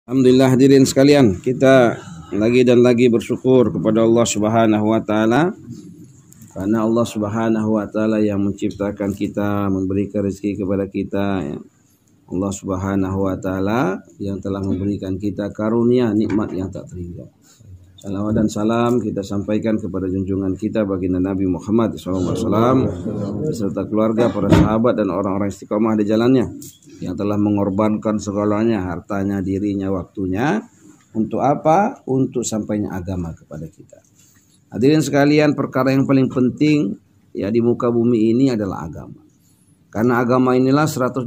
Alhamdulillah hadirin sekalian, kita lagi dan lagi bersyukur kepada Allah Subhanahu wa taala karena Allah Subhanahu wa taala yang menciptakan kita, memberikan rezeki kepada kita ya. Allah Subhanahu wa taala yang telah memberikan kita karunia nikmat yang tak terhingga. Salawat dan salam kita sampaikan kepada junjungan kita baginda Nabi Muhammad SAW beserta keluarga, para sahabat dan orang-orang istiqomah di jalannya yang telah mengorbankan segalanya, hartanya, dirinya, waktunya. Untuk apa? Untuk sampainya agama kepada kita. Hadirin sekalian, perkara yang paling penting ya di muka bumi ini adalah agama. Karena agama inilah 124.000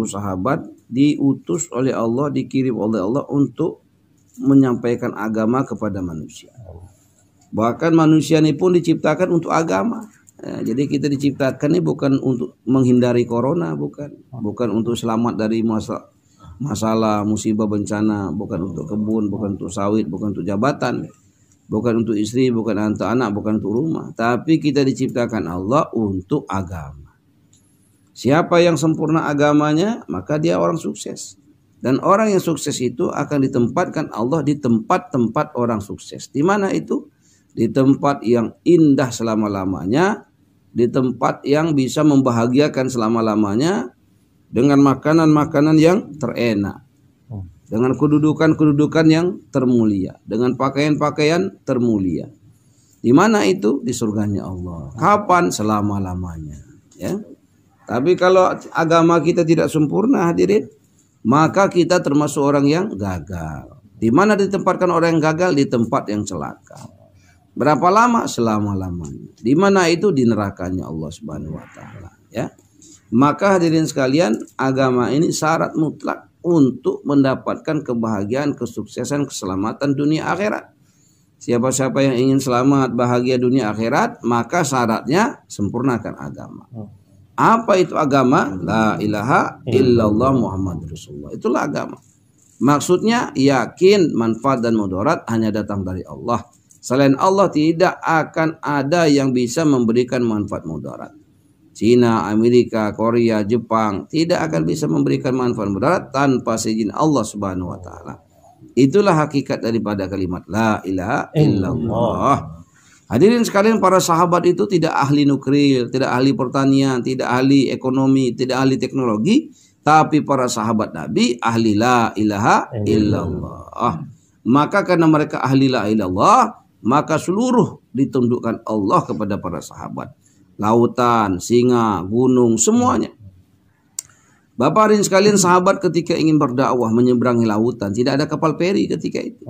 sahabat diutus oleh Allah, dikirim oleh Allah untuk menyampaikan agama kepada manusia. Bahkan manusia ini pun diciptakan untuk agama. Ya, jadi kita diciptakan ini bukan untuk menghindari corona, bukan untuk selamat dari masalah, musibah, bencana, bukan untuk kebun, bukan untuk sawit, bukan untuk jabatan, bukan untuk istri, bukan untuk anak, bukan untuk rumah. Tapi kita diciptakan Allah untuk agama. Siapa yang sempurna agamanya, maka dia orang sukses. Dan orang yang sukses itu akan ditempatkan Allah di tempat-tempat orang sukses. Di mana itu? Di tempat yang indah selama-lamanya, di tempat yang bisa membahagiakan selama-lamanya, dengan makanan-makanan yang terenak, dengan kedudukan-kedudukan yang termulia, dengan pakaian-pakaian termulia. Di mana itu? Di surganya Allah. Kapan? Selama-lamanya. Ya. Tapi kalau agama kita tidak sempurna hadirin, maka kita termasuk orang yang gagal. Di mana ditempatkan orang yang gagal? Di tempat yang celaka. Berapa lama? Selama-lamanya. Di mana itu? Di nerakanya Allah Subhanahu wa taala, ya. Maka hadirin sekalian, agama ini syarat mutlak untuk mendapatkan kebahagiaan, kesuksesan, keselamatan dunia akhirat. Siapa-siapa yang ingin selamat, bahagia dunia akhirat, maka syaratnya sempurnakan agama. Apa itu agama? La ilaha illallah Muhammad Rasulullah. Itulah agama. Maksudnya yakin manfaat dan mudarat hanya datang dari Allah. Selain Allah tidak akan ada yang bisa memberikan manfaat mudarat. Cina, Amerika, Korea, Jepang tidak akan bisa memberikan manfaat mudarat tanpa seizin Allah Subhanahu wa taala. Itulah hakikat daripada kalimat la ilaha illallah. Hadirin sekalian, para sahabat itu tidak ahli nuklir, tidak ahli pertanian, tidak ahli ekonomi, tidak ahli teknologi, tapi para sahabat Nabi ahli la ilaha illallah. Maka karena mereka ahli la ilaha illallah, maka seluruh ditundukkan Allah kepada para sahabat. Lautan, singa, gunung, semuanya. Bapak hadirin sekalian, sahabat ketika ingin berdakwah menyeberangi lautan, tidak ada kapal feri ketika itu.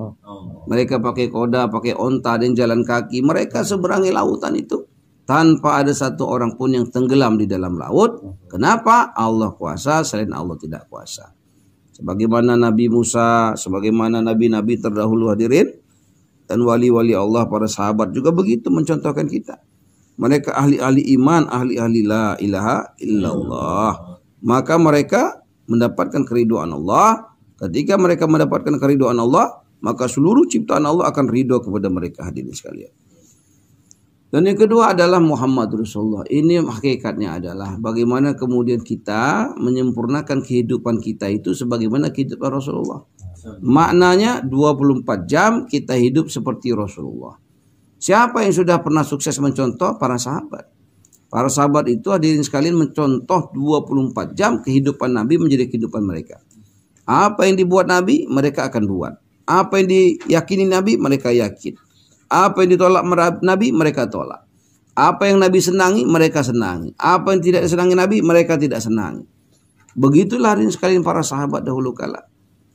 Mereka pakai koda, pakai onta, dan jalan kaki. Mereka seberangi lautan itu tanpa ada satu orang pun yang tenggelam di dalam laut. Kenapa? Allah kuasa, selain Allah tidak kuasa. Sebagaimana Nabi Musa, sebagaimana nabi-nabi terdahulu hadirin, dan wali-wali Allah, para sahabat juga begitu mencontohkan kita. Mereka ahli-ahli iman, ahli-ahli la ilaha illallah. Maka mereka mendapatkan keridhaan Allah. Ketika mereka mendapatkan keridhaan Allah, maka seluruh ciptaan Allah akan ridho kepada mereka hadirin sekalian. Dan yang kedua adalah Muhammad Rasulullah. Ini hakikatnya adalah bagaimana kemudian kita menyempurnakan kehidupan kita itu sebagaimana kehidupan Rasulullah. Maknanya 24 jam kita hidup seperti Rasulullah. Siapa yang sudah pernah sukses mencontoh? Para sahabat. Para sahabat itu hadirin sekalian mencontoh 24 jam kehidupan Nabi menjadi kehidupan mereka. Apa yang dibuat Nabi, mereka akan buat. Apa yang diyakini Nabi, mereka yakin. Apa yang ditolak Nabi, mereka tolak. Apa yang Nabi senangi, mereka senangi. Apa yang tidak disenangi Nabi, mereka tidak senangi. Begitulah hadirin sekalian para sahabat dahulu kala.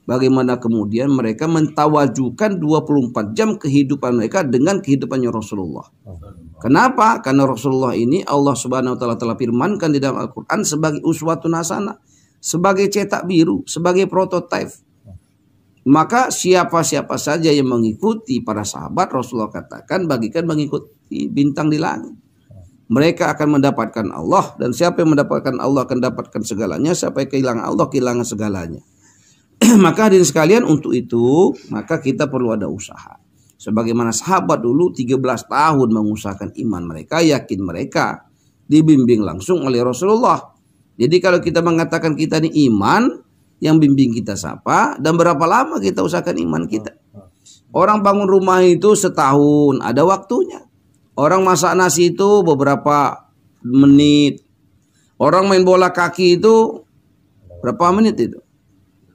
Bagaimana kemudian mereka mentawajukan 24 jam kehidupan mereka dengan kehidupannya Rasulullah. Kenapa? Karena Rasulullah ini Allah Subhanahu wa taala telah firmankan di dalam Al-Qur'an sebagai uswatun hasanah, sebagai cetak biru, sebagai prototipe. Maka siapa-siapa saja yang mengikuti para sahabat, Rasulullah katakan bagikan mengikuti bintang di langit. Mereka akan mendapatkan Allah, dan siapa yang mendapatkan Allah akan mendapatkan segalanya, siapa yang kehilangan Allah kehilangan segalanya. Maka hadirin sekalian, untuk itu maka kita perlu ada usaha. Sebagaimana sahabat dulu 13 tahun mengusahakan iman mereka, yakin mereka, dibimbing langsung oleh Rasulullah. Jadi kalau kita mengatakan kita ini iman, yang bimbing kita siapa, dan berapa lama kita usahakan iman kita. Orang bangun rumah itu setahun, ada waktunya. Orang masak nasi itu beberapa menit. Orang main bola kaki itu berapa menit itu?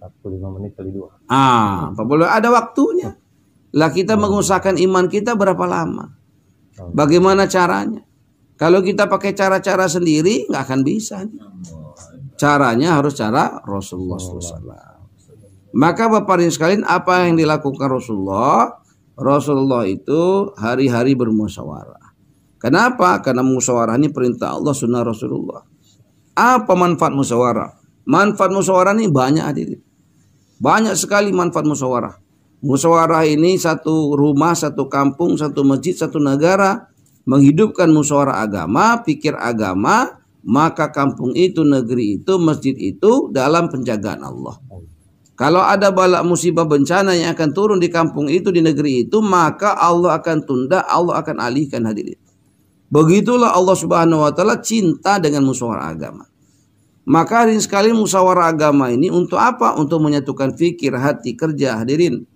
45 menit kali 2. 40, ada waktunya. Lah kita mengusahakan iman kita berapa lama? Bagaimana caranya? Kalau kita pakai cara-cara sendiri nggak akan bisa. Caranya harus cara Rasulullah SAW. Maka Bapak Ibu sekalian, apa yang dilakukan Rasulullah? Rasulullah itu hari-hari bermusyawarah. Kenapa? Karena musyawarah ini perintah Allah, sunnah Rasulullah. Apa manfaat musyawarah? Manfaat musyawarah ini banyak, hadirin. Banyak sekali manfaat musyawarah. Musyawarah ini satu rumah, satu kampung, satu masjid, satu negara menghidupkan musyawarah agama, pikir agama, maka kampung itu, negeri itu, masjid itu dalam penjagaan Allah. Kalau ada bala musibah bencana yang akan turun di kampung itu, di negeri itu, maka Allah akan tunda, Allah akan alihkan, hadirin. Begitulah Allah Subhanahu wa taala cinta dengan musyawarah agama. Maka hadirin sekalian, musyawarah agama ini untuk apa? Untuk menyatukan fikir, hati, kerja, hadirin.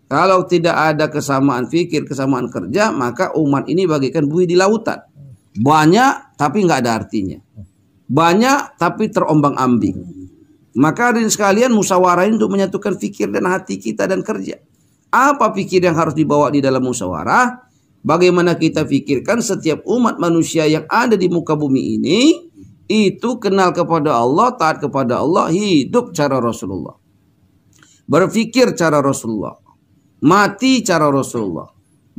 Kalau tidak ada kesamaan fikir, kesamaan kerja, maka umat ini bagaikan buih di lautan. Banyak tapi nggak ada artinya. Banyak tapi terombang-ambing. Maka hadirin sekalian, musyawarah ini untuk menyatukan fikir dan hati kita dan kerja. Apa fikir yang harus dibawa di dalam musyawarah? Bagaimana kita pikirkan setiap umat manusia yang ada di muka bumi ini itu kenal kepada Allah, taat kepada Allah, hidup cara Rasulullah. Berfikir cara Rasulullah. Mati cara Rasulullah.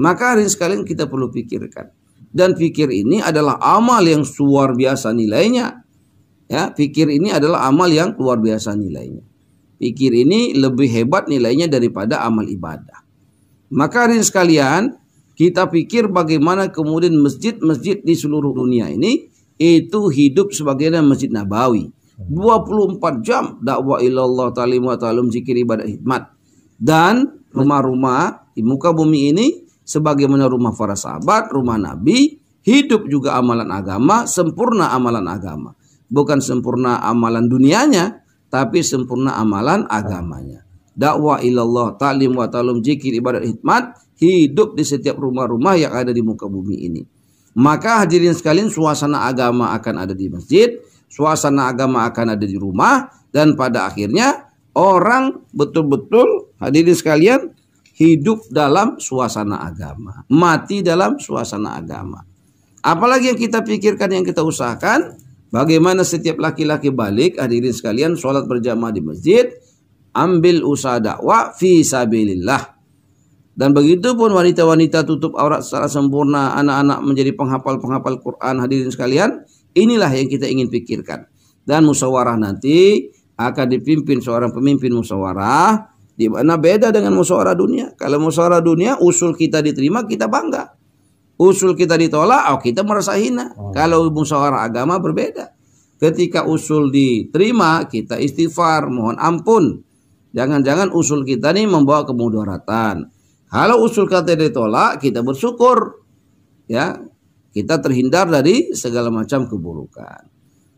Maka hadirin sekalian kita perlu pikirkan. Dan fikir ini adalah amal yang luar biasa nilainya. Ya, fikir ini adalah amal yang luar biasa nilainya. Fikir ini lebih hebat nilainya daripada amal ibadah. Maka hadirin sekalian, kita pikir bagaimana kemudian masjid-masjid di seluruh dunia ini itu hidup sebagaimana Masjid Nabawi. 24 jam dakwah ilallah, ta'lim wa ta'lum, zikir, ibadah, hikmat. Dan rumah-rumah di muka bumi ini sebagaimana rumah para sahabat, rumah Nabi, hidup juga amalan agama, sempurna amalan agama. Bukan sempurna amalan dunianya, tapi sempurna amalan agamanya. Dakwah ilallah, ta'lim wa ta'lum, zikir, ibadat, hikmat, hidup di setiap rumah-rumah yang ada di muka bumi ini. Maka hadirin sekalian, suasana agama akan ada di masjid, suasana agama akan ada di rumah, dan pada akhirnya orang betul-betul hadirin sekalian hidup dalam suasana agama, mati dalam suasana agama. Apalagi yang kita pikirkan, yang kita usahakan, bagaimana setiap laki-laki balik hadirin sekalian sholat berjamaah di masjid, ambil usaha dakwah fi sabilillah. Dan begitu pun wanita-wanita tutup aurat secara sempurna, anak-anak menjadi penghafal-penghafal Quran, hadirin sekalian. Inilah yang kita ingin pikirkan. Dan musyawarah nanti akan dipimpin seorang pemimpin musyawarah, di mana beda dengan musyawarah dunia. Kalau musyawarah dunia, usul kita diterima, kita bangga. Usul kita ditolak, kita merasa hina. Kalau musyawarah agama berbeda. Ketika usul diterima, kita istighfar, mohon ampun. Jangan-jangan usul kita ini membawa kemudaratan. Kalau usul kita ditolak, kita bersyukur. Ya, kita terhindar dari segala macam keburukan.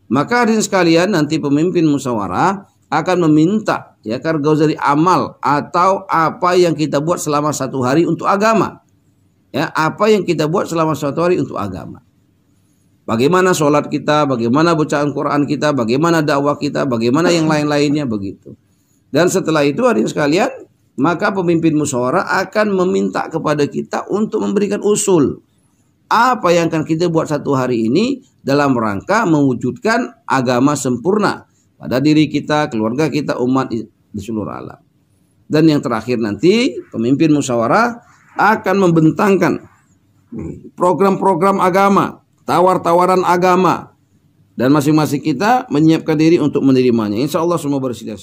Maka hadirin sekalian, nanti pemimpin musyawarah akan meminta ya kargo dari amal atau apa yang kita buat selama satu hari untuk agama. Ya, apa yang kita buat selama satu hari untuk agama. Bagaimana sholat kita, bagaimana bacaan Quran kita, bagaimana dakwah kita, bagaimana yang lain-lainnya begitu. Dan setelah itu hadirin sekalian, maka pemimpin musyawarah akan meminta kepada kita untuk memberikan usul. Apa yang akan kita buat satu hari ini dalam rangka mewujudkan agama sempurna pada diri kita, keluarga kita, umat di seluruh alam. Dan yang terakhir nanti pemimpin musyawarah akan membentangkan program-program agama, tawar-tawaran agama. Dan masing-masing kita menyiapkan diri untuk menerimanya. Insya Allah semua bersedia.